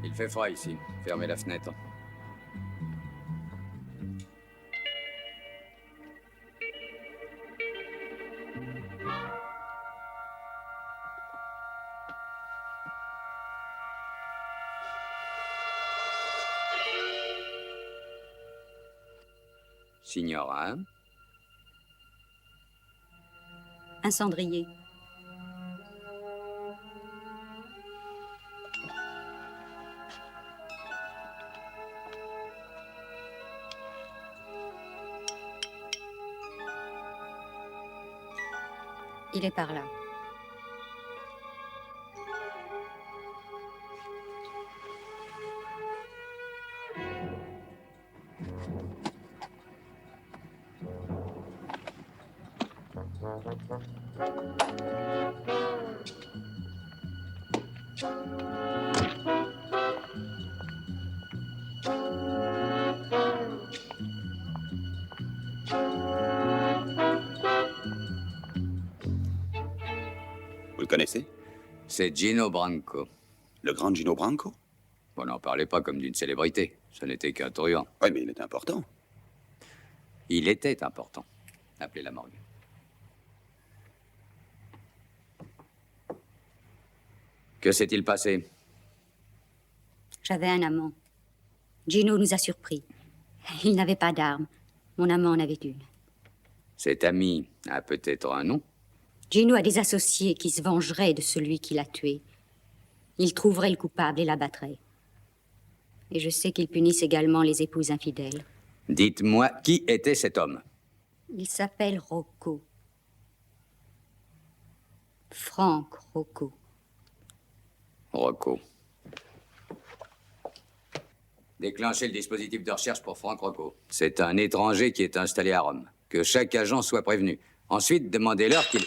Il fait froid ici. Fermez la fenêtre. Signora. Un cendrier. Il est par là. Vous le connaissez? C'est Gino Branco. Le grand Gino Branco? Vous n'en parlez pas comme d'une célébrité. Ce n'était qu'un truand. Oui, mais il est important. Il était important. Appelez la morgue. Que s'est-il passé? J'avais un amant. Gino nous a surpris. Il n'avait pas d'arme. Mon amant en avait une. Cet ami a peut-être un nom? Gino a des associés qui se vengeraient de celui qui l'a tué. Ils trouveraient le coupable et l'abattraient. Et je sais qu'ils punissent également les épouses infidèles. Dites-moi, qui était cet homme? Il s'appelle Rocco. Frank Rocco. Rocco. Déclenchez le dispositif de recherche pour Frank Rocco. C'est un étranger qui est installé à Rome. Que chaque agent soit prévenu. Ensuite, demandez-leur qu'il...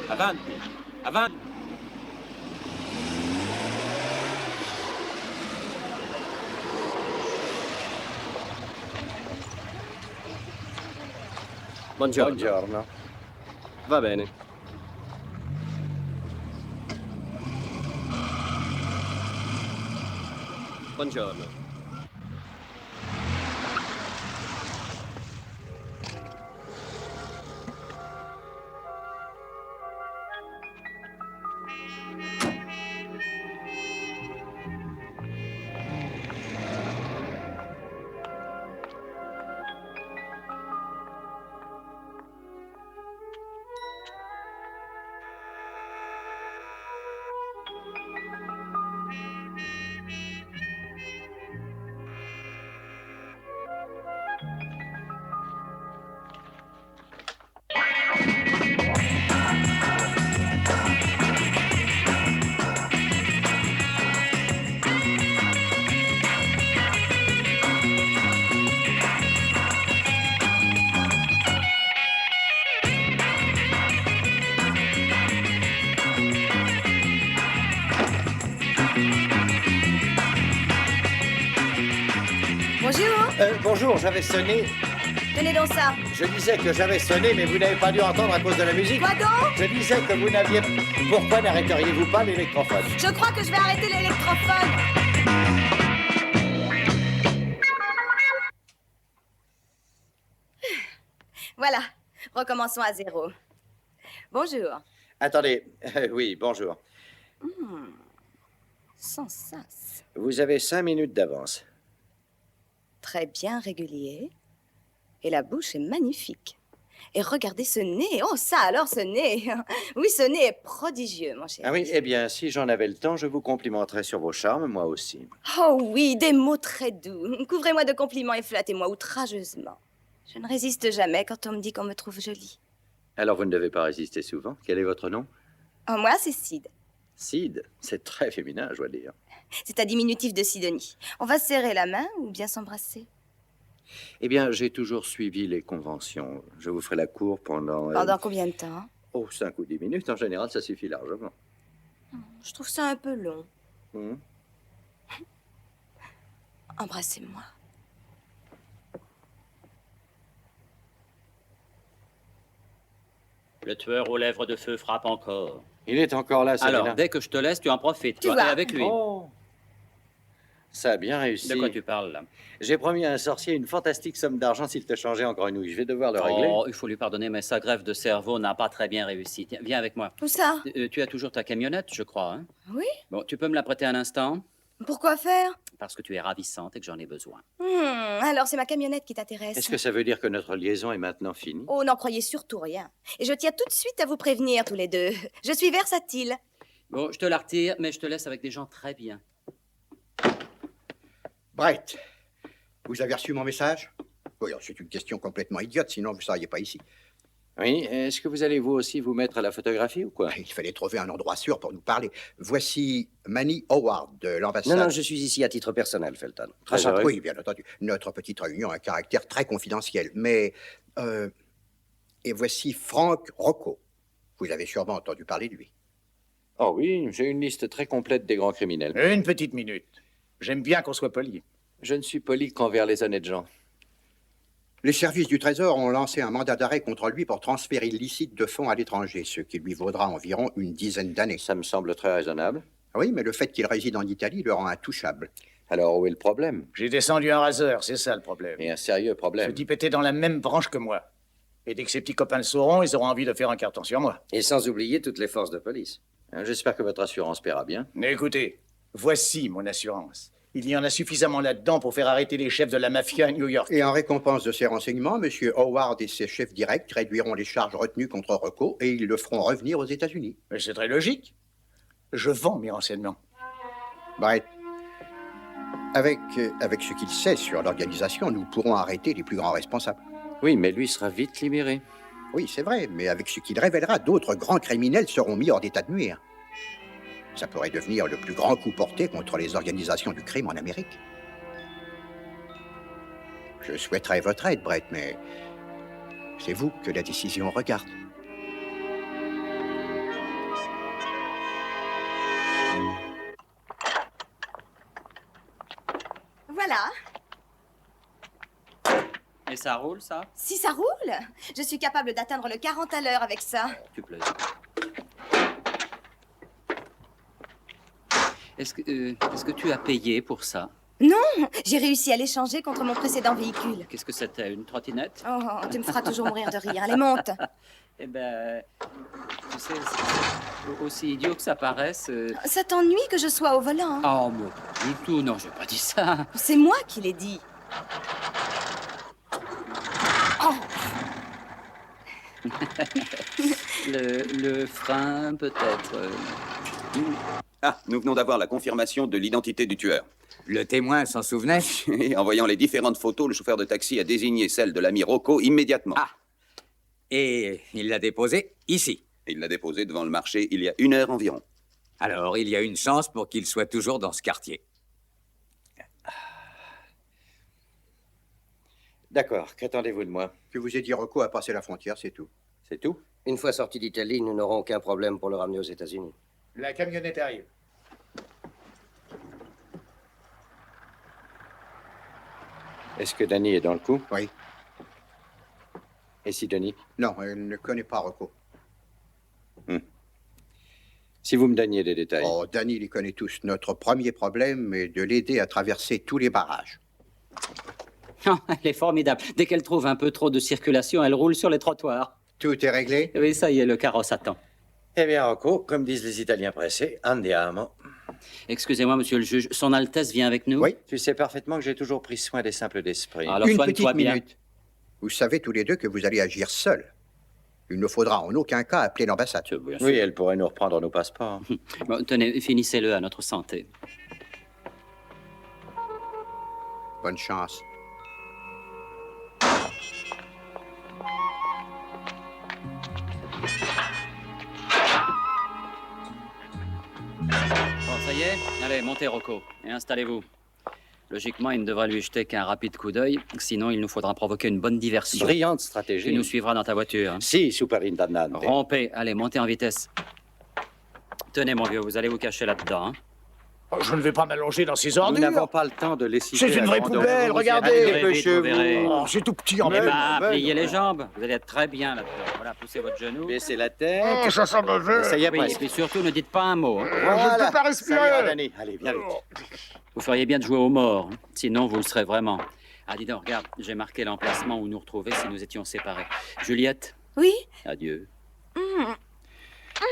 Avanti! Avanti! Buongiorno. Buongiorno. Va bene. Buongiorno. Bonjour. Bonjour, j'avais sonné. Tenez donc ça. Je disais que j'avais sonné, mais vous n'avez pas dû entendre à cause de la musique. Quoi donc? Je disais que vous n'aviez... Pourquoi n'arrêteriez-vous pas l'électrophone? Je crois que je vais arrêter l'électrophone. Voilà. Recommençons à zéro. Bonjour. Attendez. Oui, bonjour. Sans sas. Vous avez 5 minutes d'avance. Très bien régulier. Et la bouche est magnifique. Et regardez ce nez. Oh, ça alors, ce nez. Oui, ce nez est prodigieux, mon chéri. Ah oui, eh bien, si j'en avais le temps, je vous complimenterais sur vos charmes, moi aussi. Oh oui, des mots très doux. Couvrez-moi de compliments et flattez-moi outrageusement. Je ne résiste jamais quand on me dit qu'on me trouve jolie. Alors, vous ne devez pas résister souvent. Quel est votre nom? Oh, moi, c'est Sid. Sid. C'est très féminin, je dois dire. C'est un diminutif de Sidonie. On va se serrer la main ou bien s'embrasser? Eh bien, j'ai toujours suivi les conventions. Je vous ferai la cour pendant... Pendant combien de temps? Oh, 5 ou 10 minutes. En général, ça suffit largement. Je trouve ça un peu long. Hum. Embrassez-moi. Le tueur aux lèvres de feu frappe encore. Il est encore là, celui-là. Alors, dès que je te laisse, tu en profites. Tu Toi, vois. et avec lui. Oh. Ça a bien réussi. De quoi tu parles, là? J'ai promis à un sorcier une fantastique somme d'argent s'il te changeait en grenouille. Je vais devoir le régler. Oh, il faut lui pardonner, mais sa greffe de cerveau n'a pas très bien réussi. Tiens, viens avec moi. Où ça? Tu as toujours ta camionnette, je crois, hein? Oui? Bon, tu peux me la prêter un instant? Pourquoi faire? Parce que tu es ravissante et que j'en ai besoin. Alors c'est ma camionnette qui t'intéresse. Est-ce que ça veut dire que notre liaison est maintenant finie? Oh, n'en croyez surtout rien. Et je tiens tout de suite à vous prévenir tous les deux. Je suis versatile. Bon, je te la retire, mais je te laisse avec des gens très bien. Brett, vous avez reçu mon message? Oui, c'est une question complètement idiote, sinon vous ne seriez pas ici. Oui, est-ce que vous allez vous aussi vous mettre à la photographie ou quoi? Il fallait trouver un endroit sûr pour nous parler. Voici Manny Howard de l'ambassade. Non, je suis ici à titre personnel, Felton. Très heureux. Oui, bien entendu. Notre petite réunion a un caractère très confidentiel. Mais, et voici Frank Rocco. Vous avez sûrement entendu parler de lui. Oh oui, j'ai une liste très complète des grands criminels. Une petite minute. J'aime bien qu'on soit poli. Je ne suis poli qu'envers les honnêtes gens. Les services du Trésor ont lancé un mandat d'arrêt contre lui pour transfert illicite de fonds à l'étranger, ce qui lui vaudra environ une dizaine d'années. Ça me semble très raisonnable. Oui, mais le fait qu'il réside en Italie le rend intouchable. Alors, où est le problème? J'ai descendu un raseur, c'est ça le problème. Et un sérieux Ce problème. type était dans la même branche que moi. Et dès que ses petits copains le sauront, ils auront envie de faire un carton sur moi. Et sans oublier toutes les forces de police. J'espère que votre assurance paiera bien. Mais écoutez, voici mon assurance. Il y en a suffisamment là-dedans pour faire arrêter les chefs de la mafia à New York. Et en récompense de ces renseignements, M. Howard et ses chefs directs réduiront les charges retenues contre Rocco et ils le feront revenir aux États-Unis. Mais c'est très logique. Je vends mes renseignements. Brett, avec ce qu'il sait sur l'organisation, nous pourrons arrêter les plus grands responsables. Oui, mais lui sera vite libéré. Oui, c'est vrai, mais avec ce qu'il révélera, d'autres grands criminels seront mis hors d'état de nuire. Ça pourrait devenir le plus grand coup porté contre les organisations du crime en Amérique. Je souhaiterais votre aide, Brett, mais c'est vous que la décision regarde. Voilà. Et ça roule, ça? Si ça roule, je suis capable d'atteindre le 40 à l'heure avec ça. Tu plaisantes. Est-ce que tu as payé pour ça? Non, j'ai réussi à l'échanger contre mon précédent véhicule. Qu'est-ce que c'était? Une trottinette? Oh, tu me feras toujours mourir de rire. Allez, monte. Eh ben, tu sais, c'est aussi idiot que ça paraisse. Ça t'ennuie que je sois au volant? Oh, moi, pas du tout. Non, j'ai pas dit ça. C'est moi qui l'ai dit. Oh, Le frein, peut-être. Ah, nous venons d'avoir la confirmation de l'identité du tueur. Le témoin s'en souvenait? Et en voyant les différentes photos, le chauffeur de taxi a désigné celle de l'ami Rocco immédiatement. Ah. Et il l'a déposé ici. Il l'a déposé devant le marché il y a 1 heure environ. Alors, il y a une chance pour qu'il soit toujours dans ce quartier. D'accord, qu'attendez-vous de moi? Que vous aidiez Rocco à passer la frontière, c'est tout. C'est tout? Une fois sorti d'Italie, nous n'aurons aucun problème pour le ramener aux États-Unis. La camionnette arrive. Est-ce que Danny est dans le coup? Oui. Et si Danny? Non, elle ne connaît pas Rocco. Si vous me donniez des détails. Oh, Danny les connaît tous. Notre premier problème est de l'aider à traverser tous les barrages. Oh, elle est formidable. Dès qu'elle trouve un peu trop de circulation, elle roule sur les trottoirs. Tout est réglé? Oui, ça y est, le carrosse attend. Eh bien, Rocco, comme disent les Italiens pressés, andiamo. Excusez-moi, monsieur le juge, Son Altesse vient avec nous? Oui. Tu sais parfaitement que j'ai toujours pris soin des simples d'esprit. Alors, Une soigne-toi petite bien. minute. Vous savez tous les deux que vous allez agir seul. Il ne faudra en aucun cas appeler l'ambassade. Bien sûr. Oui, elle pourrait nous reprendre nos passeports. Bon, tenez, finissez-le à notre santé. Bonne chance. Bon, ça y est? Allez, montez, Rocco, et installez-vous. Logiquement, il ne devra lui jeter qu'un rapide coup d'œil, sinon il nous faudra provoquer une bonne diversion. Brillante stratégie. Tu nous suivras dans ta voiture. Si, superintendente. Rompez, allez, montez en vitesse. Tenez, mon vieux, vous allez vous cacher là-dedans. Hein? Oh, je ne vais pas m'allonger dans ces Nous ordures. n'avons pas le temps de laisser. C'est une vraie poubelle, Allez, regardez. monsieur, vous verrez. Oh, c'est tout petit en Eh même. ben, pliez les jambes. Vous allez être très bien là-dedans. Voilà, poussez votre genou. Baissez la tête. Oh, ça sent mauvais. Ça y est, Oui, et presque. puis surtout, ne dites pas un mot. Hein. Je ne peux pas respirer. Ça ira, Danny. Allez, viens vite. Vous feriez bien de jouer aux morts, hein. Sinon vous le serez vraiment. Ah, dis donc, regarde, j'ai marqué l'emplacement où nous retrouver si nous étions séparés. Juliette, Oui? adieu.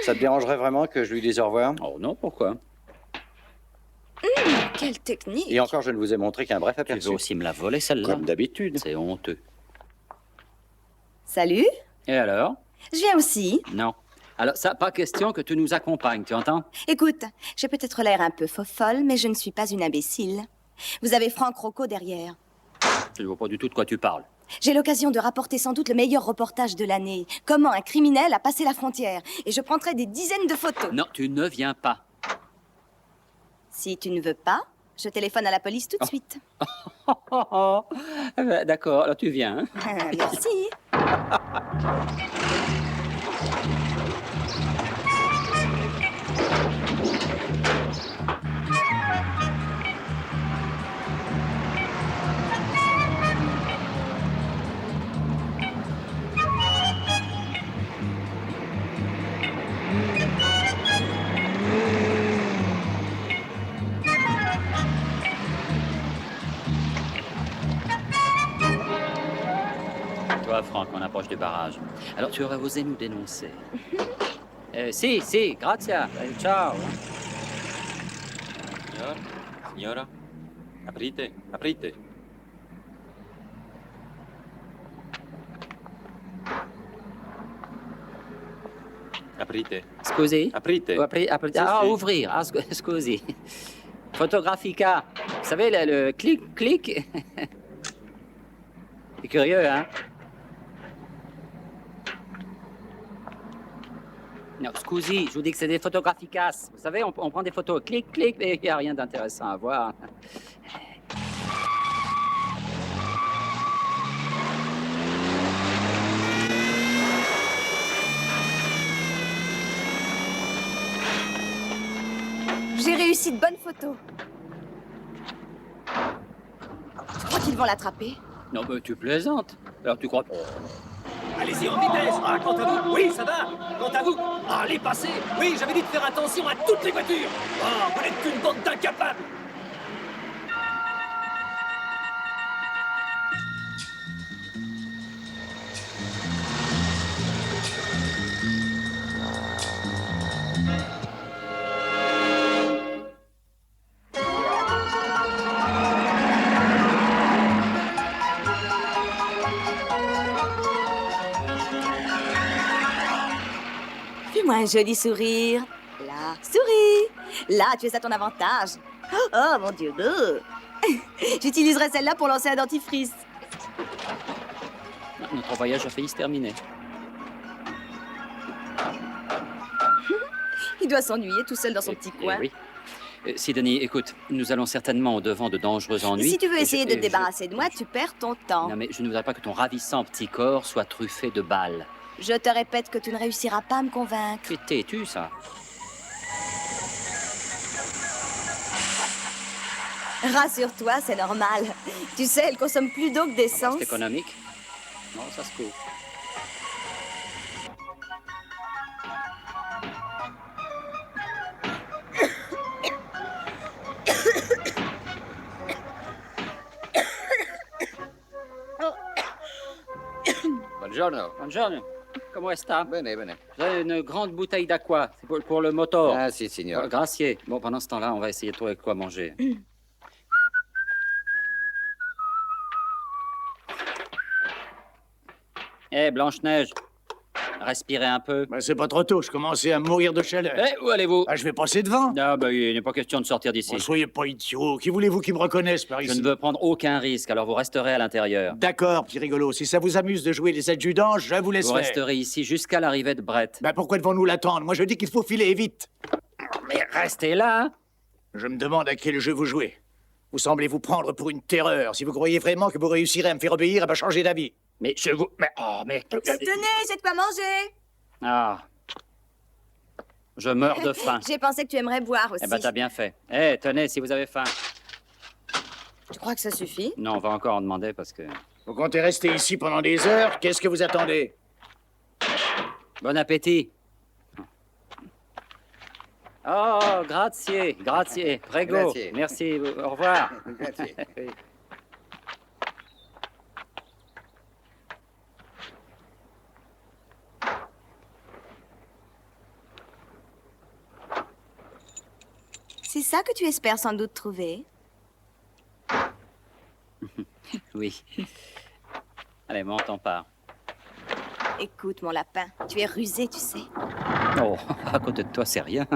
Ça te dérangerait vraiment que je lui dise au revoir? Oh non, pourquoi? Quelle technique! Et encore, je ne vous ai montré qu'un bref Tu aperçu. veux aussi me la voler, celle-là? Comme d'habitude. C'est honteux. Salut, Et alors? je viens aussi. Non. Alors, ça, pas question que tu nous accompagnes, tu entends? Écoute, j'ai peut-être l'air un peu folle, mais je ne suis pas une imbécile. Vous avez Franck Rocco derrière. Je ne vois pas du tout de quoi tu parles. J'ai l'occasion de rapporter sans doute le meilleur reportage de l'année. Comment un criminel a passé la frontière. Et je prendrai des dizaines de photos. Non, tu ne viens pas. Si tu ne veux pas, je téléphone à la police tout de suite. Eh ben, d'accord, alors tu viens. Hein? Merci. Toi, Franck, on approche du barrage. Alors, tu aurais osé nous dénoncer. Si, grazie. Ciao. Signora, signora, aprite, aprite. Aprite, Scusi? aprite. Ah, Sì, sì. ouvrir. Ah, scusi. Photographica. Vous savez, le clic. C'est curieux, hein? Non, scusi, je vous dis que c'est des photographikas. Vous savez, on prend des photos, clic, mais il n'y a rien d'intéressant à voir. J'ai réussi de bonnes photos. Je crois qu'ils vont l'attraper. Non, mais tu plaisantes. Alors tu crois... Allez-y en vitesse. Ah, quant à vous, oui, ça va. Quant à vous, allez, passez. Oui, j'avais dit de faire attention à toutes les voitures. Ah, vous n'êtes qu'une bande d'incapables. Fais-moi un joli sourire. Là, souris. Là, tu es à ton avantage. Oh, mon Dieu. J'utiliserai celle-là pour lancer un dentifrice. Notre voyage a failli se terminer. Il doit s'ennuyer tout seul dans son petit coin. Oui. Sidonie, écoute, nous allons certainement au-devant de dangereux ennuis. Si tu veux Et essayer de te je- débarrasser de moi, tu perds ton temps. Non, mais je ne voudrais pas que ton ravissant petit corps soit truffé de balles. Je te répète que tu ne réussiras pas à me convaincre. C'est têtu, ça. Rassure-toi, c'est normal. Tu sais, elle consomme plus d'eau que d'essence. C'est économique. Non, ça se coupe. Buongiorno. Buongiorno. Comment sta? Bene, bene. J'ai une grande bouteille d'aqua. C'est pour le moteur. Ah, si, signor. Gracier. Bon, pendant ce temps-là, on va essayer de trouver quoi manger. Eh, Blanche-Neige, respirez un peu. Ben, c'est pas trop tôt, je commençais à mourir de chaleur. Eh, où allez-vous? Ah, je vais passer devant. Non, ben, il n'est pas question de sortir d'ici. Oh, soyez pas idiot. Qui voulez-vous qui me reconnaisse par Je ici? ne veux prendre aucun risque, alors vous resterez à l'intérieur. D'accord, petit rigolo. Si ça vous amuse de jouer les adjudants, je vous laisse Vous faire. resterez ici jusqu'à l'arrivée de Brett. Ben, pourquoi devons-nous l'attendre? Moi, je dis qu'il faut filer vite. Mais restez là. Je me demande à quel jeu vous jouez. Vous semblez vous prendre pour une terreur. Si vous croyez vraiment que vous réussirez à me faire obéir, eh ben, changez d'avis. Mais je vous... Mais... Oh, mais... Tenez, j'ai de quoi manger. Ah. Je meurs de faim. J'ai pensé que tu aimerais boire aussi. Eh ben, t'as bien fait. Eh, tenez, si vous avez faim. Tu crois que ça suffit? Non, on va encore en demander parce que... Vous comptez rester ici pendant des heures? Qu'est-ce que vous attendez? Bon appétit. Oh, grazie, grazie, prego. Grazie. Merci, au revoir. Grazie. C'est ça que tu espères sans doute trouver. Oui. Allez, monte, on part. Écoute, mon lapin, tu es rusé, tu sais. Oh, à côté de toi, c'est rien.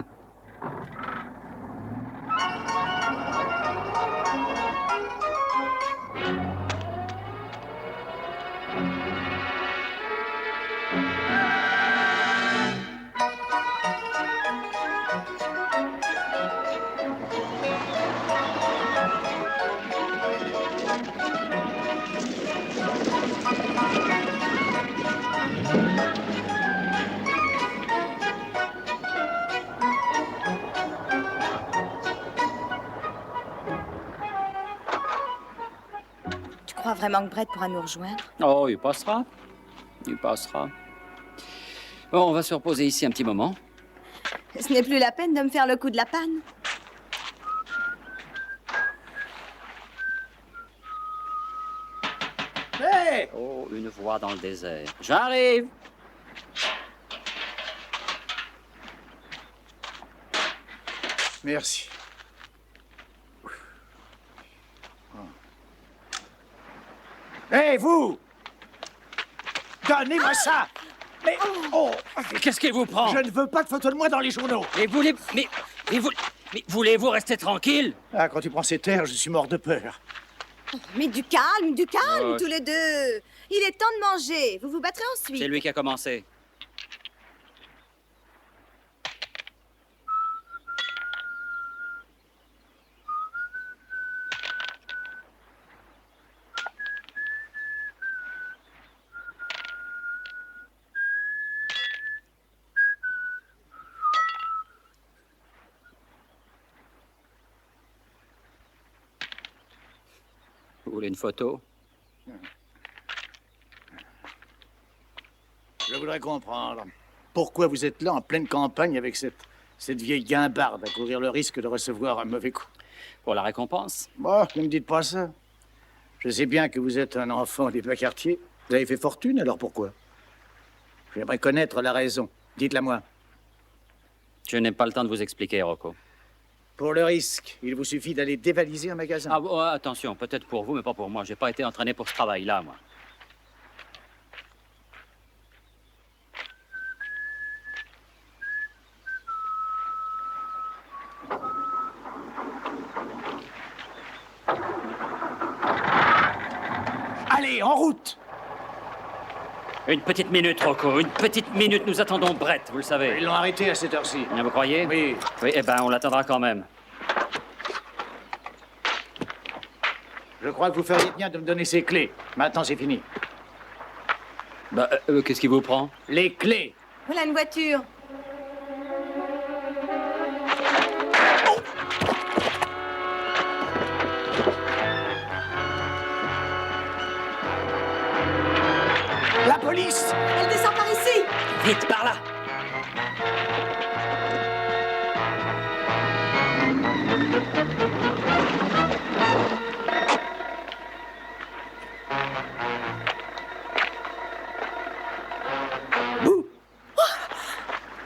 Tu crois vraiment que Brett pourra nous rejoindre? Oh, il passera. Il passera. Bon, on va se reposer ici un petit moment. Ce n'est plus la peine de me faire le coup de la panne. Hé! Oh, une voix dans le désert. J'arrive. Merci. Hé, vous! Donnez-moi ça! Mais, oh! Qu'est-ce qui vous prend? Je ne veux pas de photos de moi dans les journaux! Mais voulez-vous rester tranquille? Ah, quand tu prends ces terres, je suis mort de peur. Mais du calme, Oh. tous les deux. Il est temps de manger. Vous vous battrez ensuite. C'est lui qui a commencé. Vous voulez une photo? Je voudrais comprendre. Pourquoi vous êtes là en pleine campagne avec cette vieille guimbarde à courir le risque de recevoir un mauvais coup? Pour la récompense? Bon, ne me dites pas ça. Je sais bien que vous êtes un enfant des bas quartiers. Vous avez fait fortune, alors pourquoi? J'aimerais connaître la raison. Dites-la moi. Je n'ai pas le temps de vous expliquer, Rocco. Pour le risque, il vous suffit d'aller dévaliser un magasin. Ah, bon, attention, peut-être pour vous, mais pas pour moi. J'ai pas été entraîné pour ce travail-là, moi. Allez, en route! Une petite minute, Rocco, une petite minute. Nous attendons Brett, vous le savez. Ils l'ont arrêté à cette heure-ci. Vous croyez? Oui. Oui, eh ben, on l'attendra quand même. Je crois que vous feriez bien de me donner ces clés. Maintenant, c'est fini. Bah, qu'est-ce qui vous prend? Les clés! Voilà une voiture. police! Elle descend par ici! Vite, par là!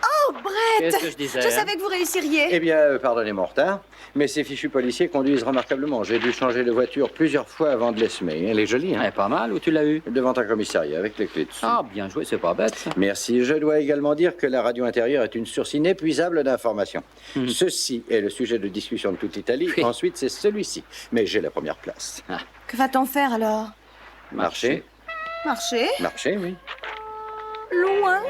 Oh, Brett! Qu'est-ce que je disais, Je hein? savais que vous réussiriez. Eh bien, pardonnez mon retard, mais ces fichus policiers conduisent remarquablement. J'ai dû changer de voiture plusieurs fois avant de les semer. Elle est jolie, hein? Eh, pas mal, où tu l'as eu? Devant un commissariat, avec les clés dessus. Ah, bien joué, c'est pas bête, ça. Merci. Je dois également dire que la radio intérieure est une source inépuisable d'informations. Ceci est le sujet de discussion de toute l'Italie. Oui. Ensuite, c'est celui-ci. Mais j'ai la première place. Que va-t-on faire alors? Marcher. Marcher? Marcher, oui. Loin?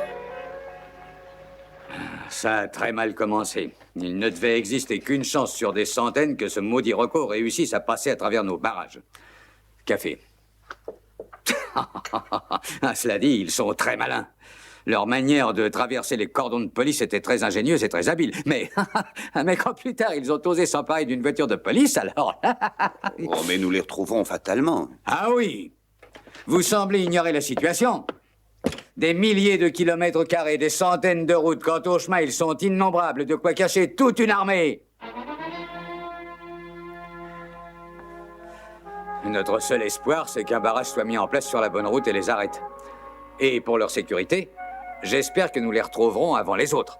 Ça a très mal commencé. Il ne devait exister qu'une chance sur des centaines que ce maudit Rocco réussisse à passer à travers nos barrages. Café. Ah, cela dit, ils sont très malins. Leur manière de traverser les cordons de police était très ingénieuse et très habile. Mais un mec en plus tard, ils ont osé s'emparer d'une voiture de police, alors... Oh, mais nous les retrouverons fatalement. Ah oui! Vous semblez ignorer la situation. Des milliers de kilomètres carrés, des centaines de routes. Quant aux chemins, ils sont innombrables, de quoi cacher toute une armée. Notre seul espoir, c'est qu'un barrage soit mis en place sur la bonne route et les arrête. Et pour leur sécurité, j'espère que nous les retrouverons avant les autres.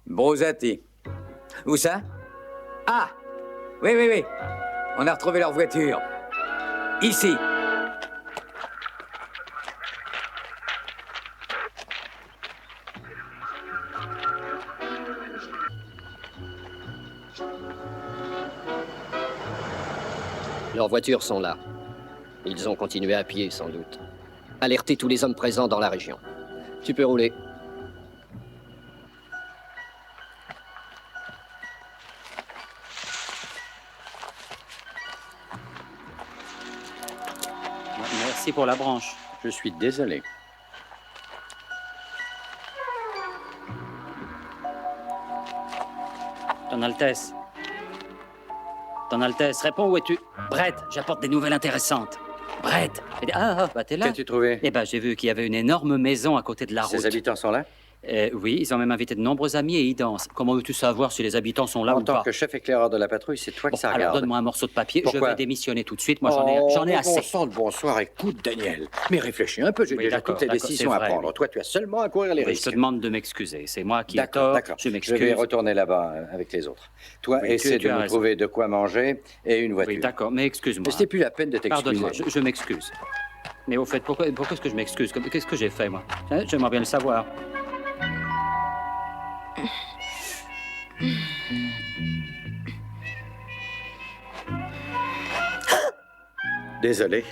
Brosati. Où ça? Ah! Oui, oui, oui. On a retrouvé leur voiture. Ici. Leurs voitures sont là. Ils ont continué à pied, sans doute. Alertez tous les hommes présents dans la région. Tu peux rouler. Merci pour la branche. Je suis désolé. Ton Altesse. Ton Altesse, réponds, où es-tu? Brett, j'apporte des nouvelles intéressantes. Brett. Bah t'es là. Qu'as-tu trouvé? Eh ben, j'ai vu qu'il y avait une énorme maison à côté de la route. Ces habitants sont là? Oui, ils ont même invité de nombreux amis et ils dansent. Comment veux-tu savoir si les habitants sont là En ou pas? tant que chef éclaireur de la patrouille, c'est toi qui ça Alors regarde. donne-moi un morceau de papier, Pourquoi? je vais démissionner tout de suite. Moi, j'en ai Bon assez. sang de bonsoir, écoute, Daniel. Mais réfléchis un peu, j'ai Oui, déjà d'accord, toutes les d'accord, décisions c'est à vrai, prendre. oui. Toi, tu as seulement à courir les Oui, je risques. te demande de m'excuser. C'est moi qui ai D'accord, tort. d'accord. Je Je m'excuse. vais retourner là-bas avec les autres. Toi, Oui, essaie tu de as nous raison. trouver de quoi manger et une voiture. Oui, d'accord, mais excuse-moi. Mais c'était plus la peine de t'excuser. Pardonne-moi, je m'excuse. Mais au fait, pourquoi est-ce que je m'excuse? Qu'est-ce que j'ai fait, moi? Hein, j'aimerais bien le savoir. Désolé.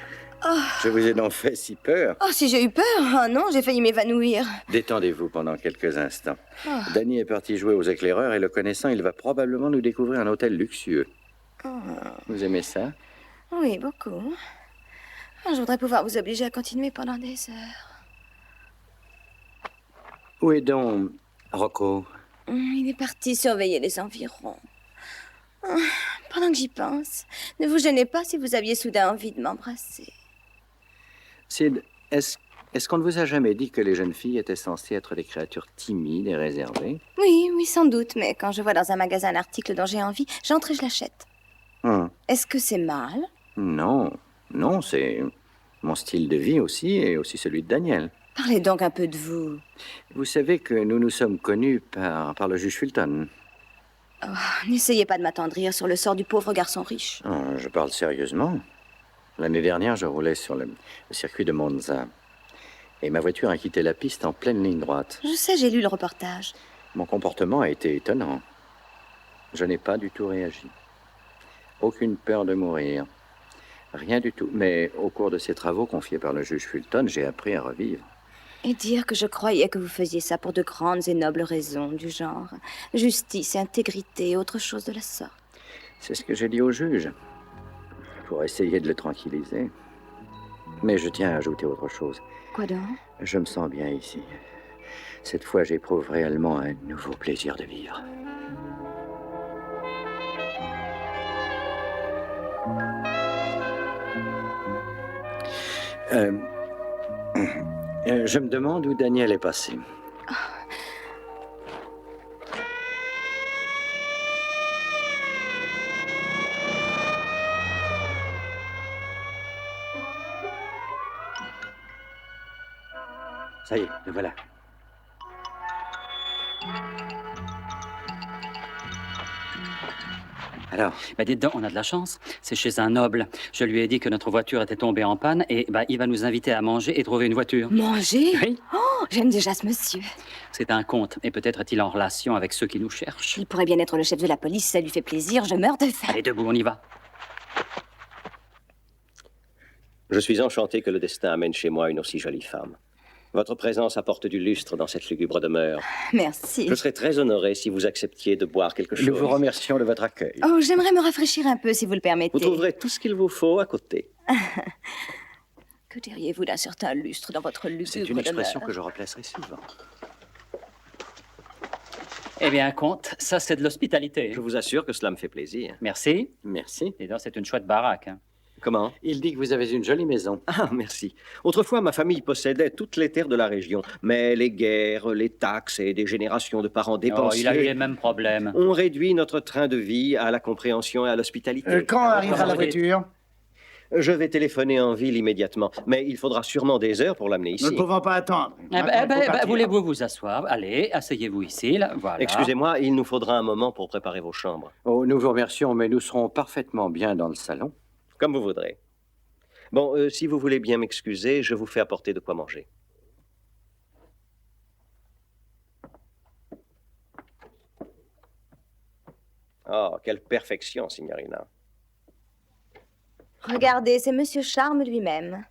Je vous ai donc fait si peur. Oh, si j'ai eu peur! Oh non, j'ai failli m'évanouir. Détendez-vous pendant quelques instants. Oh. Danny est parti jouer aux éclaireurs et le connaissant, il va probablement nous découvrir un hôtel luxueux. Oh. Vous aimez ça? Oui, beaucoup. Oh, je voudrais pouvoir vous obliger à continuer pendant des heures. Où est donc Rocco? Il est parti surveiller les environs. Oh, pendant que j'y pense, ne vous gênez pas si vous aviez soudain envie de m'embrasser. Sid, est-ce qu'on ne vous a jamais dit que les jeunes filles étaient censées être des créatures timides et réservées? Oui, oui, sans doute, mais quand je vois dans un magasin un article dont j'ai envie, j'entre et je l'achète. Est-ce que c'est mal? Non, non, c'est mon style de vie aussi et aussi celui de Daniel. Parlez donc un peu de vous. Vous savez que nous nous sommes connus par le juge Fulton. Oh, n'essayez pas de m'attendrir sur le sort du pauvre garçon riche. Oh, je parle sérieusement. L'année dernière, je roulais sur le circuit de Monza. Et ma voiture a quitté la piste en pleine ligne droite. Je sais, j'ai lu le reportage. Mon comportement a été étonnant. Je n'ai pas du tout réagi. Aucune peur de mourir. Rien du tout. Mais au cours de ces travaux confiés par le juge Fulton, j'ai appris à revivre. Et dire que je croyais que vous faisiez ça pour de grandes et nobles raisons, du genre justice et intégrité et autre chose de la sorte. C'est ce que j'ai dit au juge, pour essayer de le tranquilliser. Mais je tiens à ajouter autre chose. Quoi donc? Je me sens bien ici. Cette fois, j'éprouve réellement un nouveau plaisir de vivre. Je me demande où Daniel est passé. Ça y est, le voilà. Alors? Bah, dites donc, on a de la chance. C'est chez un noble. Je lui ai dit que notre voiture était tombée en panne et bah, il va nous inviter à manger et trouver une voiture. Manger? Oui. Oh, j'aime déjà ce monsieur. C'est un comte et peut-être est-il en relation avec ceux qui nous cherchent. Il pourrait bien être le chef de la police, ça lui fait plaisir, je meurs de faim. Allez, debout, on y va. Je suis enchanté que le destin amène chez moi une aussi jolie femme. Votre présence apporte du lustre dans cette lugubre demeure. Merci. Je serais très honoré si vous acceptiez de boire quelque chose. Nous vous remercions de votre accueil. Oh, j'aimerais me rafraîchir un peu, si vous le permettez. Vous trouverez tout ce qu'il vous faut à côté. Que diriez-vous d'un certain lustre dans votre lugubre C'est une expression demeure? que je replacerai souvent. Eh bien, comte, ça c'est de l'hospitalité. Je vous assure que cela me fait plaisir. Merci. Merci. Et donc, c'est une chouette baraque. Hein. Comment? Il dit que vous avez une jolie maison. Ah, merci. Autrefois, ma famille possédait toutes les terres de la région. Mais les guerres, les taxes et des générations de parents Oh, dépensiers il a eu les mêmes problèmes. ont réduit notre train de vie à la compréhension et à l'hospitalité. Quand arrivera la voiture? Je vais téléphoner en ville immédiatement, mais il faudra sûrement des heures pour l'amener ici. Nous ne pouvons pas attendre. Voulez-vous vous asseoir? Allez, asseyez-vous ici, là, voilà. Excusez-moi, il nous faudra un moment pour préparer vos chambres. Oh, nous vous remercions, mais nous serons parfaitement bien dans le salon. Comme vous voudrez. Bon, si vous voulez bien m'excuser, je vous fais apporter de quoi manger. Oh, quelle perfection, signorina. Regardez, c'est Monsieur Charme lui-même.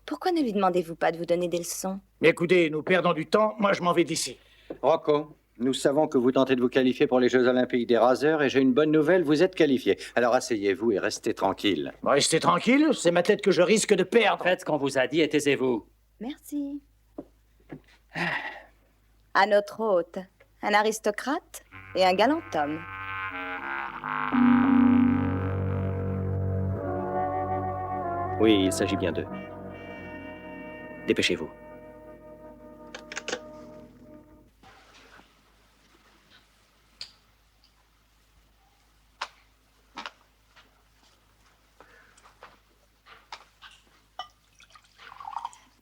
Pourquoi ne lui demandez-vous pas de vous donner des leçons? Écoutez, nous perdons du temps. Moi, je m'en vais d'ici. Rocco, nous savons que vous tentez de vous qualifier pour les Jeux Olympiques des raseurs et j'ai une bonne nouvelle, vous êtes qualifié. Alors asseyez-vous et restez tranquille. Restez tranquille, c'est ma tête que je risque de perdre. Faites ce qu'on vous a dit et taisez-vous. Merci. À notre hôte, un aristocrate et un galant homme. Oui, il s'agit bien d'eux. Dépêchez-vous.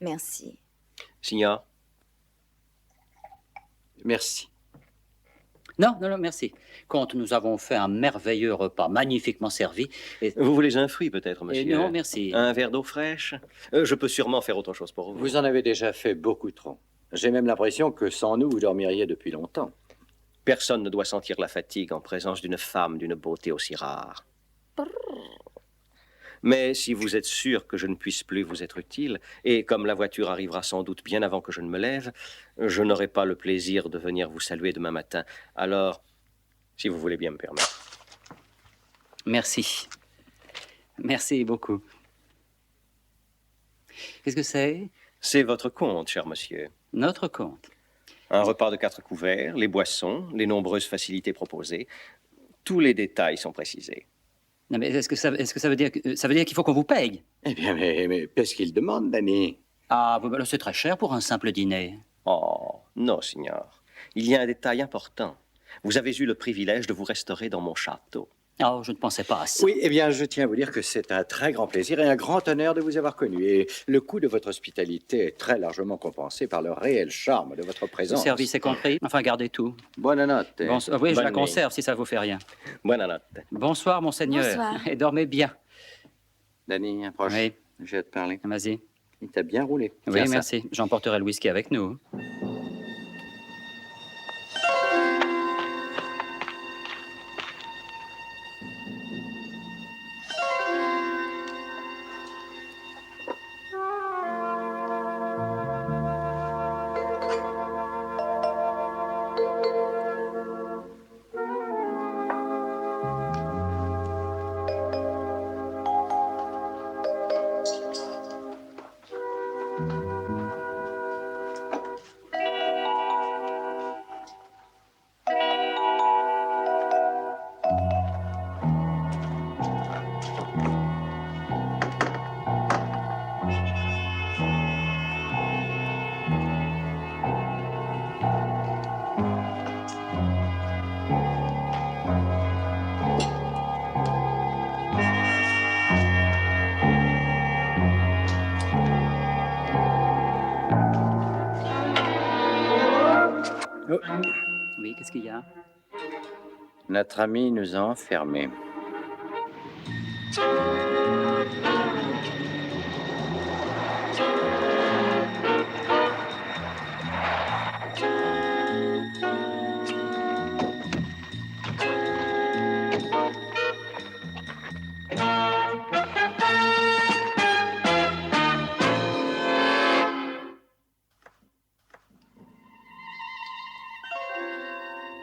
Merci. Signor? Merci. Non, merci. Comte, nous avons fait un merveilleux repas, magnifiquement servi. Et... Vous voulez un fruit, peut-être, monsieur? Non, merci. Un verre d'eau fraîche? Je peux sûrement faire autre chose pour vous. Vous en avez déjà fait beaucoup trop. J'ai même l'impression que sans nous, vous dormiriez depuis longtemps. Personne ne doit sentir la fatigue en présence d'une femme d'une beauté aussi rare. Mais si vous êtes sûr que je ne puisse plus vous être utile, et comme la voiture arrivera sans doute bien avant que je ne me lève, je n'aurai pas le plaisir de venir vous saluer demain matin. Alors, si vous voulez bien me permettre. Merci. Merci beaucoup. Qu'est-ce que c'est? C'est votre compte, cher monsieur. Notre compte. Un repas de 4 couverts, les boissons, les nombreuses facilités proposées. Tous les détails sont précisés. Non, mais est-ce que ça veut dire qu'il faut qu'on vous paye? Eh bien, mais qu'est-ce qu'il demande, Danny? Ah, c'est très cher pour un simple dîner. Oh, non, signor. Il y a un détail important. Vous avez eu le privilège de vous restaurer dans mon château. Oh, je ne pensais pas à ça. Oui, eh bien, je tiens à vous dire que c'est un très grand plaisir et un grand honneur de vous avoir connu. Et le coût de votre hospitalité est très largement compensé par le réel charme de votre présence. Le service est compris. Enfin, gardez tout. Bonne note. Oui, je la conserve si ça vous fait rien. Bonne note. Bonsoir, monseigneur. Bonsoir. Et dormez bien. Danny, approche. Oui. Je vais te parler. Vas-y. Il t'a bien roulé. Oui, Tiens, ça. merci. J'emporterai le whisky avec nous. Oui, qu'est-ce qu'il y a? Notre ami nous a enfermés.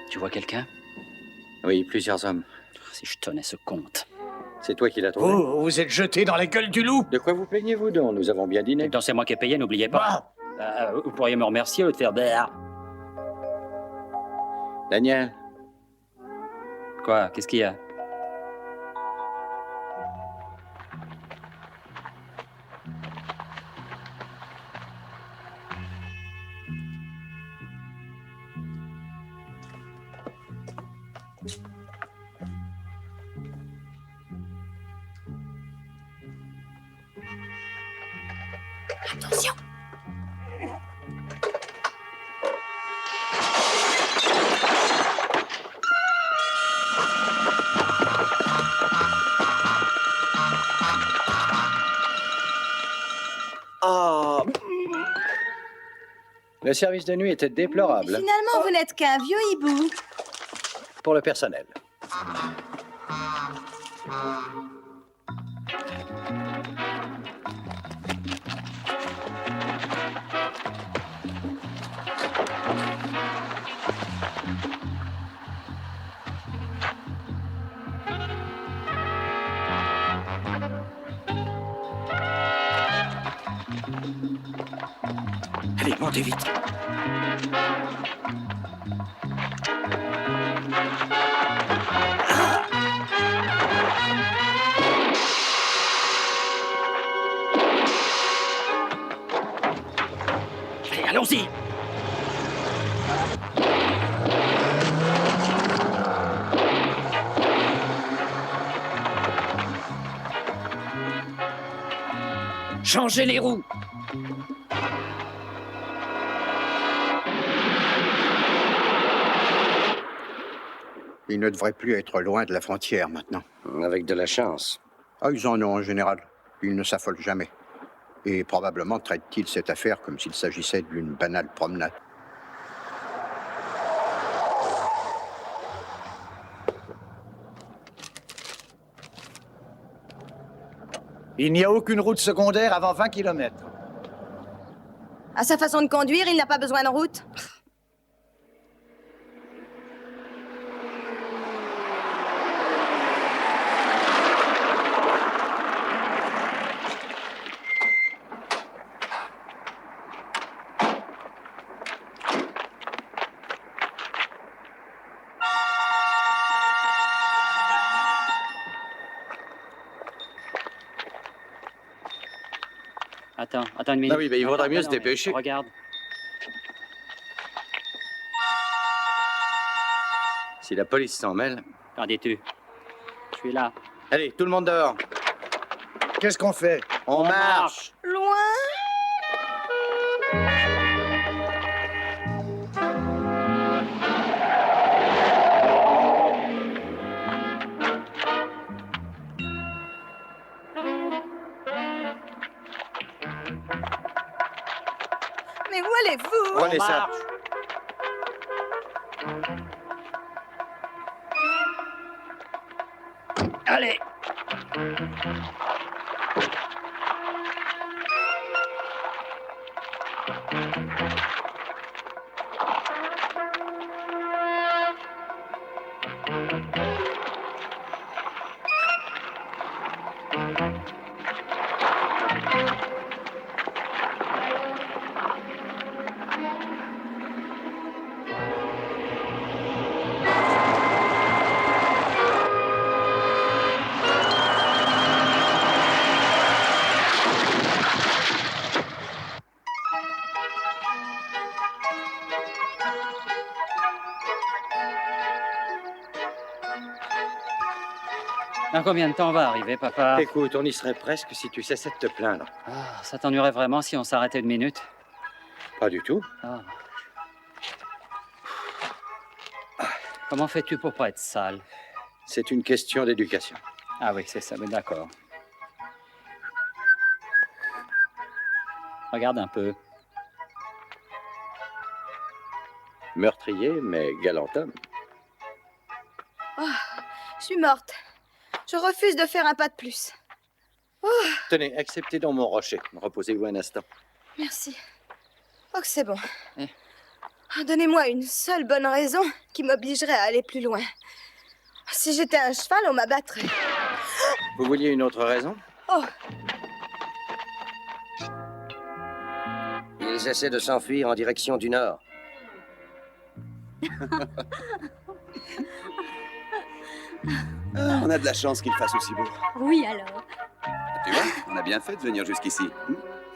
Tu vois quelqu'un? Oui, plusieurs hommes. Si je tenais ce compte. C'est toi qui l'as trouvé? Vous êtes jeté dans la gueule du loup. De quoi vous plaignez-vous donc? Nous avons bien dîné. Donc c'est moi qui ai payé, n'oubliez pas. Vous pourriez me remercier au lieu de faire BR. Daniel. Quoi? Qu'est-ce qu'il y a? Attention. Oh. Le service de nuit était déplorable. Finalement, vous n'êtes qu'un vieux hibou. Pour le personnel. Allez, montez vite. Allez, allons-y! Changez les roues! Ils ne devraient plus être loin de la frontière maintenant. Avec de la chance. Ah, ils en ont en général. Ils ne s'affolent jamais. Et probablement traitent-ils cette affaire comme s'il s'agissait d'une banale promenade. Il n'y a aucune route secondaire avant 20 km. À sa façon de conduire, il n'a pas besoin de route. Attends une minute. Ah oui, mais il vaudrait mieux Non, se mais dépêcher. Regarde. Si la police s'en mêle... Qu'en dis-tu? Je suis là. Allez, tout le monde dehors. Qu'est-ce qu'on fait? On marche. Loin? Mais où allez-vous? Prenez ça. Allez! Dans combien de temps on va arriver, papa? Écoute, on y serait presque si tu cessais de te plaindre. Ah, ça t'ennuierait vraiment si on s'arrêtait une minute? Pas du tout. Ah. Comment fais-tu pour pas être sale? C'est une question d'éducation. Ah oui, c'est ça, mais d'accord. Regarde un peu. Meurtrier, mais galant homme. Oh, je suis morte. Je refuse de faire un pas de plus. Oh, Tenez, acceptez donc mon rocher. Reposez-vous un instant. merci. Oh, que c'est bon. Eh. Donnez-moi une seule bonne raison qui m'obligerait à aller plus loin. Si j'étais un cheval, on m'abattrait. Vous vouliez une autre raison? Oh, Ils essaient de s'enfuir en direction du nord. Ah, on a de la chance qu'il fasse aussi beau. Oui, alors. Tu vois, on a bien fait de venir jusqu'ici.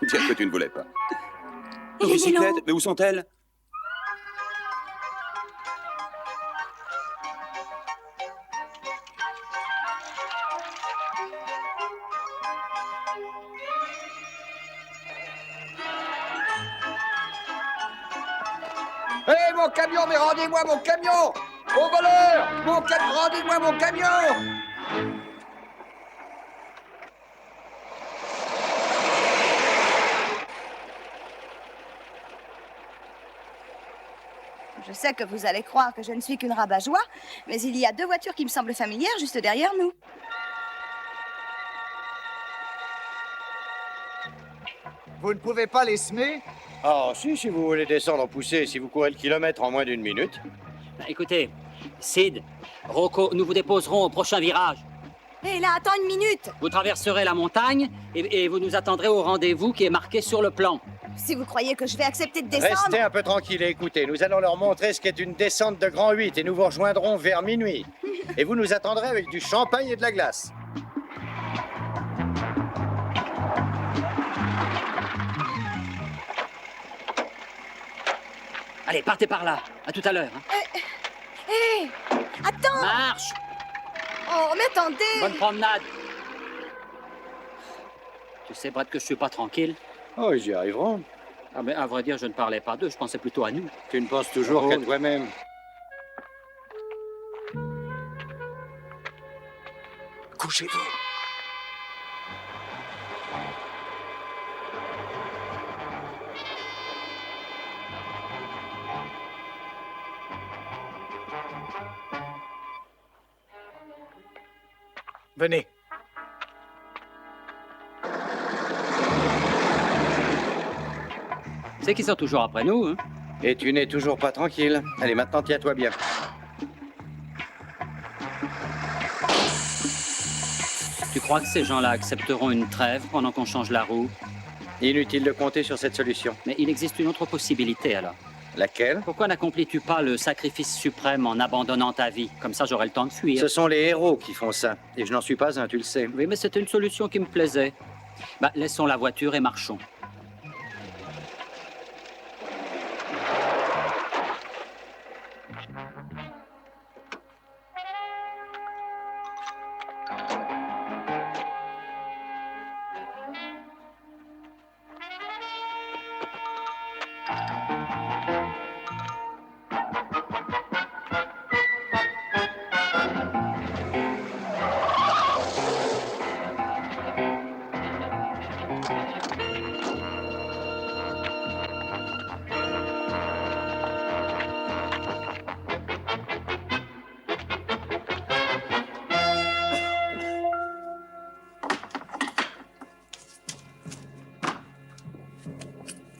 Dire que tu ne voulais pas. Et les Bicyclettes, vélos? mais où sont-elles? Hé, mon camion, mais rendez-moi mon camion! Au voleur! Rendez-moi mon camion! je sais que vous allez croire que je ne suis qu'une rabat-joie, mais il y a 2 voitures qui me semblent familières juste derrière nous. Vous ne pouvez pas les semer? Ah, si vous voulez descendre en poussée, si vous courez le kilomètre en moins d'1 minute. Écoutez, Sid, Rocco, nous vous déposerons au prochain virage. Hé, là, attends 1 minute! Vous traverserez la montagne et vous nous attendrez au rendez-vous qui est marqué sur le plan. Si vous croyez que je vais accepter de descendre... Restez un peu tranquille et écoutez. Nous allons leur montrer ce qu'est une descente de grand 8 et nous vous rejoindrons vers minuit. Et vous nous attendrez avec du champagne et de la glace. Allez, partez par là. À tout à l'heure. Hein. Hé! Attends! Marche! Oh, mais attendez! Bonne promenade. Tu sais, Brett, que je suis pas tranquille. Oh, ils y arriveront. Ah, mais à vrai dire, je ne parlais pas d'eux, je pensais plutôt à nous. Tu ne penses toujours qu'à toi-même. Couchez-vous. Venez. C'est qu'ils sont toujours après nous, hein? Et tu n'es toujours pas tranquille. Allez, maintenant, tiens-toi bien. Tu crois que ces gens-là accepteront une trêve pendant qu'on change la roue? Inutile de compter sur cette solution. Mais il existe une autre possibilité, alors. Laquelle? Pourquoi n'accomplis-tu pas le sacrifice suprême en abandonnant ta vie? Comme ça, j'aurai le temps de fuir. Ce sont les héros qui font ça. Et je n'en suis pas un, tu le sais. Oui, mais c'était une solution qui me plaisait. Bah, laissons la voiture et marchons.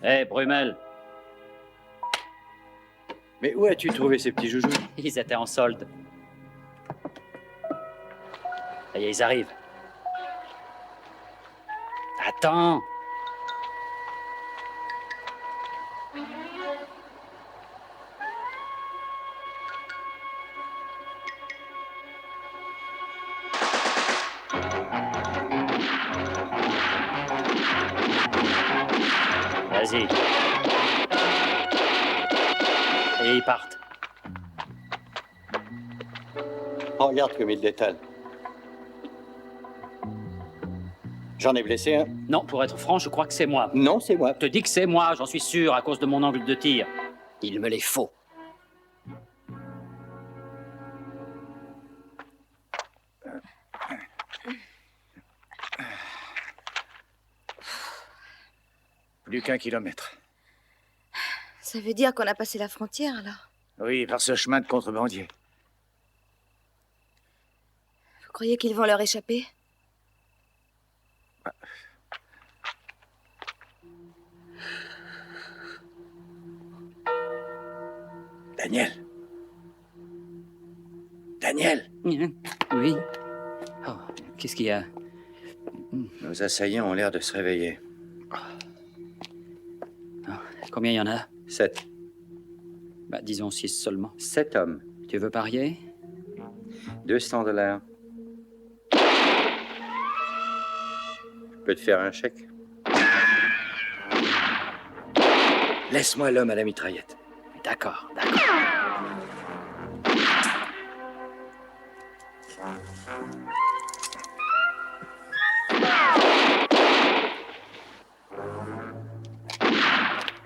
Hé, Brumel. Mais où as-tu trouvé ces petits joujoux? Ils étaient en solde. Ça y est, ils arrivent. Attends. Vas-y. Et ils partent. Oh, regarde comme ils détalent. J'en ai blessé un. Non, pour être franc, je crois que c'est moi. Non, c'est moi. Je te dis que c'est moi, j'en suis sûr, à cause de mon angle de tir. Il me les faut. Plus qu'1 kilomètre. Ça veut dire qu'on a passé la frontière, alors? Oui, par ce chemin de contrebandier. Vous croyez qu'ils vont leur échapper? Daniel. Daniel. Oui. Oh, qu'est-ce qu'il y a? Nos assaillants ont l'air de se réveiller. Combien il y en a? 7. Bah, disons 6 seulement. 7 hommes. Tu veux parier? $200. Je peux te faire un chèque. Laisse-moi l'homme à la mitraillette. D'accord, d'accord.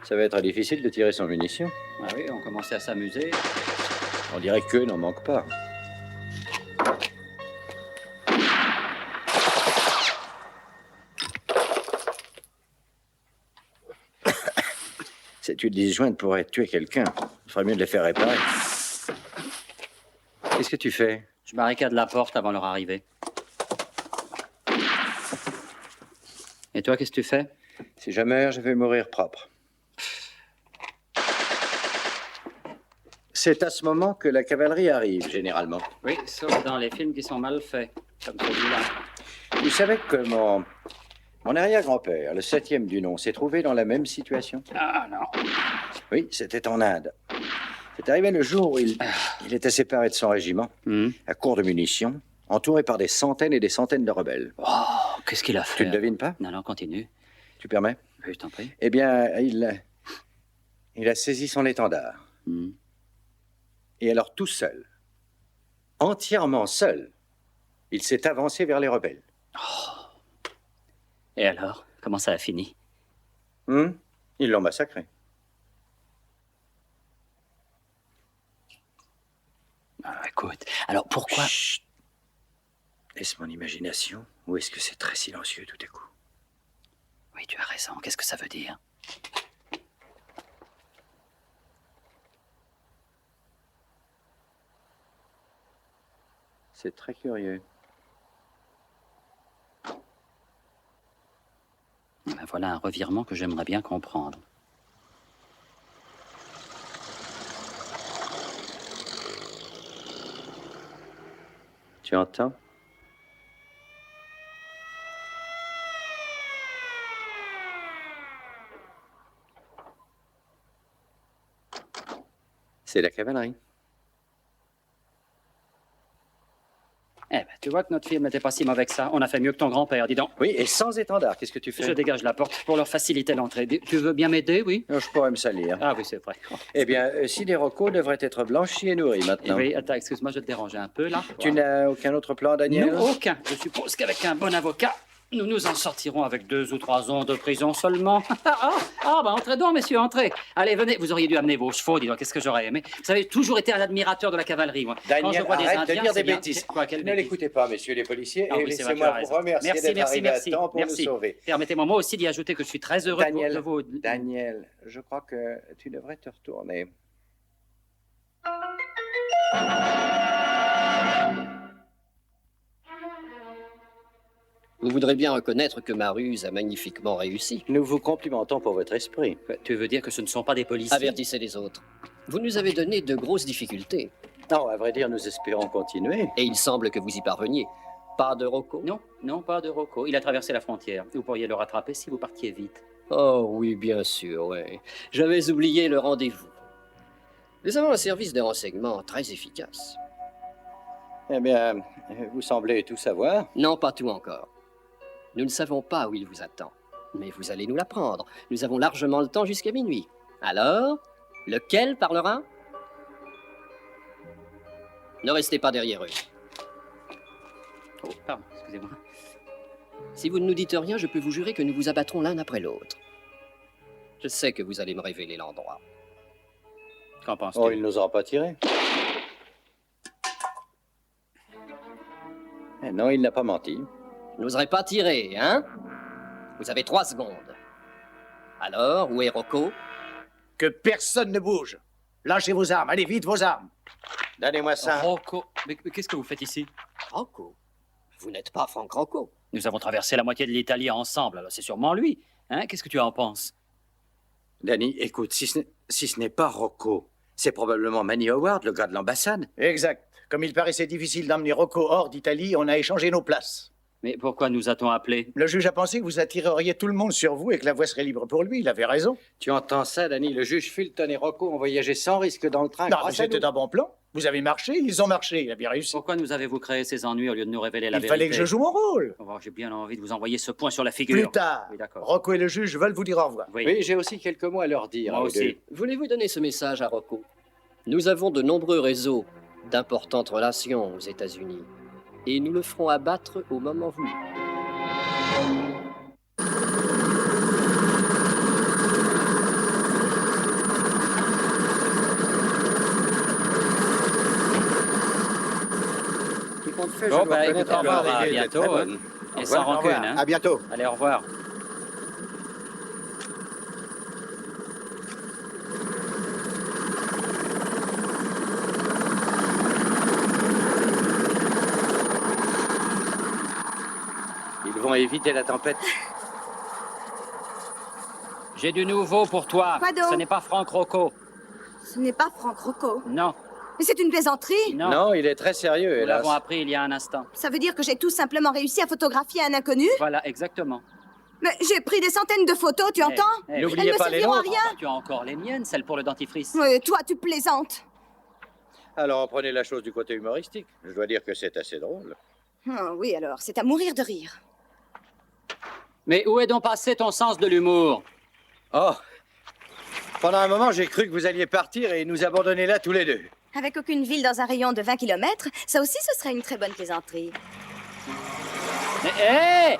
Ça va être difficile de tirer sans munitions. Ah oui, on commençait à s'amuser. On dirait qu'eux n'en manquent pas. Cette huile disjointe pourrait tuer quelqu'un. Il ferait mieux de les faire réparer. Qu'est-ce que tu fais? Je barricade la porte avant leur arrivée. Et toi, qu'est-ce que tu fais? Si je meurs, je vais mourir propre. C'est à ce moment que la cavalerie arrive, généralement. Oui, sauf dans les films qui sont mal faits, comme celui-là. Tu savais que mon arrière-grand-père, le 7e du nom, s'est trouvé dans la même situation? Ah, non. Oui, c'était en Inde. C'est arrivé le jour où il était séparé de son régiment, à court de munitions, entouré par des centaines et des centaines de rebelles. Oh, qu'est-ce qu'il a fait? Tu ne devines pas? Non, non, continue. Tu permets? Oui, je t'en prie. Eh bien, il a saisi son étendard. Et alors, tout seul, entièrement seul, il s'est avancé vers les rebelles. Oh. Et alors, comment ça a fini? Ils l'ont massacré. Ah, écoute, alors pourquoi... Chut. Laisse mon imagination. Ou est-ce que c'est très silencieux tout à coup? Oui, tu as raison. Qu'est-ce que ça veut dire? C'est très curieux. Ben voilà un revirement que j'aimerais bien comprendre. Tu entends? C'est la cavalerie. Eh ben, tu vois que notre film n'était pas si mauvais que ça. On a fait mieux que ton grand-père, dis donc. Oui, et sans étendard, qu'est-ce que tu fais? Je dégage la porte pour leur faciliter l'entrée. Tu veux bien m'aider, oui? Je pourrais me salir. Ah oui, c'est vrai. Eh bien, Siderocco devrait être blanchi et nourri maintenant. Oui, attends, excuse-moi, je te dérange un peu, là. Tu n'as aucun autre plan, Daniel? Non, aucun. Je suppose qu'avec un bon avocat, nous nous en sortirons avec 2 ou 3 ans de prison seulement. Bah entrez donc, messieurs, entrez. Allez, venez, vous auriez dû amener vos chevaux, dis donc, qu'est-ce que j'aurais aimé. Vous savez, toujours été un admirateur de la cavalerie, moi. Daniel, quand je vois arrête des de Indiens, dire des c'est bien. bêtises. Quoi, quelle Ne bêtise? l'écoutez pas, messieurs les policiers, Ah et oui, c'est vrai, tu laissez-moi as vous raison. remercier Merci, d'être merci, arrivé merci. à temps pour Merci. nous sauver. Permettez-moi moi aussi d'y ajouter que je suis très heureux de vous... Daniel, je crois que tu devrais te retourner. Vous voudrez bien reconnaître que ma ruse a magnifiquement réussi. Nous vous complimentons pour votre esprit. Tu veux dire que ce ne sont pas des policiers? Avertissez les autres. Vous nous avez donné de grosses difficultés. Non, à vrai dire, nous espérons continuer. Et il semble que vous y parveniez. Pas de Rocco? Non, non, pas de Rocco. Il a traversé la frontière. Vous pourriez le rattraper si vous partiez vite. Oh oui, bien sûr, oui. J'avais oublié le rendez-vous. Nous avons un service de renseignement très efficace. Eh bien, vous semblez tout savoir. Non, pas tout encore. Nous ne savons pas où il vous attend. Mais vous allez nous l'apprendre. Nous avons largement le temps jusqu'à minuit. Alors, lequel parlera? Ne restez pas derrière eux. Oh, pardon, excusez-moi. Si vous ne nous dites rien, je peux vous jurer que nous vous abattrons l'un après l'autre. Je sais que vous allez me révéler l'endroit. Qu'en penses-tu? Oh, il n'osera pas tirer. Eh non, il n'a pas menti. Je n'oserais pas tirer, hein? Vous avez 3 secondes. Alors, où est Rocco? Que personne ne bouge. Lâchez vos armes, allez vite, vos armes. Donnez-moi ça. Rocco, mais qu'est-ce que vous faites ici? Rocco? Vous n'êtes pas Franck Rocco. Nous avons traversé la moitié de l'Italie ensemble, alors c'est sûrement lui. Hein? Qu'est-ce que tu en penses? Danny, écoute, si ce n'est pas Rocco, c'est probablement Manny Howard, le gars de l'ambassade. Exact. Comme il paraissait difficile d'emmener Rocco hors d'Italie, on a échangé nos places. Mais pourquoi nous a-t-on appelés? Le juge a pensé que vous attireriez tout le monde sur vous et que la voie serait libre pour lui. Il avait raison. Tu entends ça, Danny? Le juge Fulton et Rocco ont voyagé sans risque dans le train. Non, grâce à c'était nous. un bon plan. Vous avez marché, ils ont marché. Il a bien réussi. Pourquoi nous avez-vous créé ces ennuis au lieu de nous révéler la Il vérité? fallait que je joue mon rôle. Oh, j'ai bien envie de vous envoyer ce point sur la figure. Plus tard, Oui, d'accord. Rocco et le juge veulent vous dire au revoir. Oui, j'ai aussi quelques mots à leur dire. Moi eux aussi. deux. Voulez-vous donner ce message à Rocco? Nous avons de nombreux réseaux d'importantes relations aux États-Unis. Et nous le ferons abattre au moment voulu. Qui compte fait, Bon, je dois bah, reconnaître écoute, au revoir, avoir à des idées bientôt, très hein. bonnes. Et sans rancune, hein. À bientôt. Allez, au revoir. Ils vont éviter la tempête. J'ai du nouveau pour toi. Quoi donc? Ce n'est pas Franck Rocco. Ce n'est pas Franck Rocco. Non, Mais c'est une plaisanterie. non. Non, il est très sérieux, Nous hélas. l'avons appris il y a un instant. Ça veut dire que j'ai tout simplement réussi à photographier un inconnu? Voilà, exactement. Mais j'ai pris des centaines de photos, tu entends? Eh, N'oubliez Elles me pas les serviront à nôtres. rien. bah, tu as encore les miennes, celles pour le dentifrice. Ouais, toi, tu plaisantes. Alors, prenez la chose du côté humoristique. Je dois dire que c'est assez drôle. Ah, oui, alors, c'est à mourir de rire. Mais où est donc passé ton sens de l'humour? Oh! Pendant un moment, j'ai cru que vous alliez partir et nous abandonner là tous les deux. Avec aucune ville dans un rayon de 20 km, ça aussi, ce serait une très bonne plaisanterie. Mais, hé!